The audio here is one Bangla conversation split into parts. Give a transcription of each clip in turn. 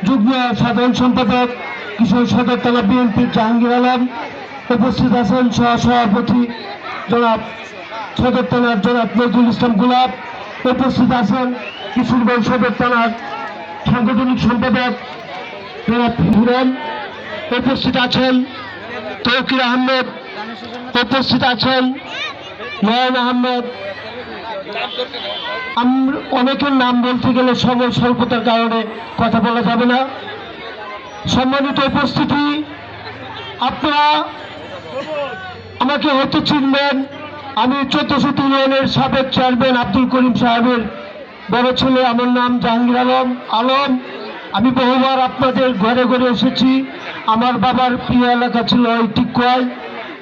যুগ্ম সাধারণ সম্পাদক কিশোর সদর থানা বিএনপির জাহাঙ্গীর আলম উপস্থিত আছেন। সহসভাপতি জনাব সদর থানার জনাব নজরুল ইসলাম গোলাপ উপস্থিত আছেন। কিশোরগঞ্জ সদর থানার সাংগঠনিক সম্পাদক জনাব হিরণ উপস্থিত আছেন। তৌকির আহমেদ উপস্থিত আছেন। নয়ন আহমেদ। অনেকের নাম বলতে গেলে সময় স্বল্পতার কারণে কথা বলা যাবে না। সম্মানিত উপস্থিতি, আপনারা আমাকে হয়তো চিনবেন। আমি 1400 ইউনিয়নের সাবেক চেয়ারম্যান আব্দুল করিম সাহেবের বড় ছেলে। আমার নাম জাহাঙ্গীর আলম। আমি বহুবার আপনাদের ঘরে ঘরে এসেছি। আমার বাবার প্রিয় এলাকা ছিল ওই টিকুয়ায়।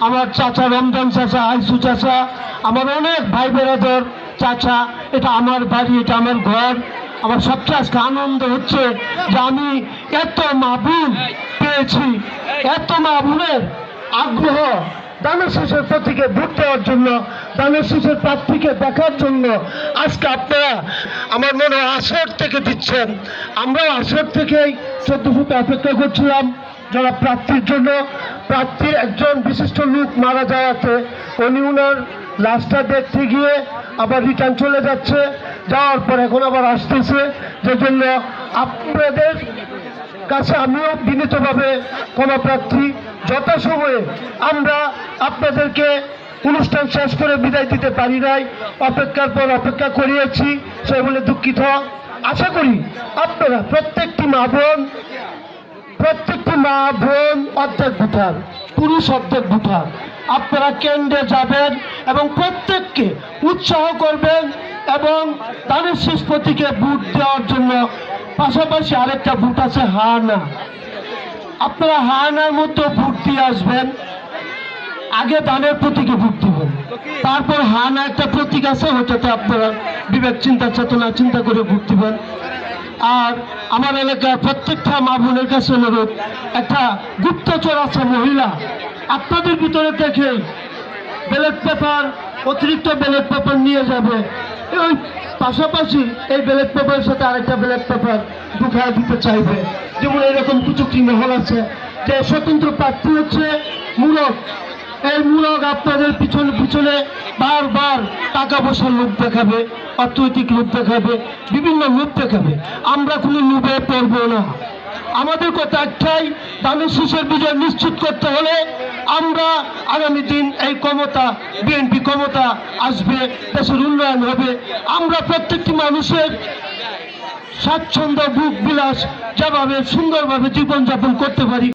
আমার চাচা রমজান চাচা, আইসু চাচা, আমার অনেক ভাই বেরাদর চাচা, এটা আমার বাড়ি, এটা আমার ঘর। আমার সবচেয়ে আজকে আনন্দ হচ্ছে যে আমি এত মা বোন পেয়েছি, এত মা বোনের আগ্রহ দানের শীষের প্রতীকে ভোট দেওয়ার জন্য, দানের শীষের প্রার্থীকে দেখার জন্য আজকে আপনারা আমার মনে হয় আসর থেকে দিচ্ছেন। আমরাও আসর থেকেই 1400 অপেক্ষা করছিলাম যারা প্রার্থীর জন্য। প্রার্থীর একজন বিশিষ্ট লোক মারা যাওয়াতে উনি ওনার লাশটা দেখতে গিয়ে আবার রিটার্ন চলে যাচ্ছে, যাওয়ার পর এখন আবার আসতেছে। যে জন্য আপনাদের কাছে আমিও বিনীতভাবে ক্ষমা প্রার্থী, যথাসময়ে আমরা আপনাদেরকে অনুষ্ঠান শেষ করে বিদায় দিতে পারি নাই, অপেক্ষার পর অপেক্ষা করিয়েছি, সে বলে দুঃখিত। আশা করি আপনারা প্রত্যেকটি মা বোন অর্ধেক ভোটার, পুরুষ অর্ধেক ভোটার, আপনারা কেন্দ্রে যাবেন এবং প্রত্যেককে উৎসাহ করবেন এবং দানের শীষ প্রতীকে ভোট দেওয়ার জন্য। পাশাপাশি আরেকটা ভোট আছে হানা। আপনারা হানার মধ্যে ভোট দিয়ে আসবেন। আগে দানের প্রতীকে ভোট দিবেন, তারপর হানা একটা প্রতীক আছে, ওটাতে আপনারা বিবেক চিন্তা চেতনা চিন্তা করে ভোট দিবেন। আর আমার এলাকার প্রত্যেকটা মা বোনের কাছে অনুরোধ, একটা গুপ্তচর আছে মহিলা, আপনাদের ভিতরে থেকে ব্যালট পেপার, অতিরিক্ত ব্যালট পেপার নিয়ে যাবে। ওই পাশাপাশি এই ব্যালট পেপারের সাথে আরেকটা ব্যালট পেপার ঢুকায় দিতে চাইবে। যেমন এরকম কুচুকটি মহল আছে যে স্বতন্ত্র প্রার্থী হচ্ছে মূলক। এই মূলক আপনাদের পিছনে পিছনে বারবার টাকা পয়সার লোভ দেখাবে, অর্থনৈতিক লোভ দেখাবে, বিভিন্ন লোভ দেখাবে। আমরা কোনো লোভে পড়বো না। আমাদের কথা একটাই, দানের শীষের বিজয় নিশ্চিত করতে হলে আমরা আগামী দিন এই ক্ষমতা, বিএনপি ক্ষমতা আসবে, দেশের উন্নয়ন হবে। আমরা প্রত্যেকটি মানুষের স্বাচ্ছন্দ্য বুক বিলাস যেভাবে সুন্দরভাবে জীবনযাপন করতে পারি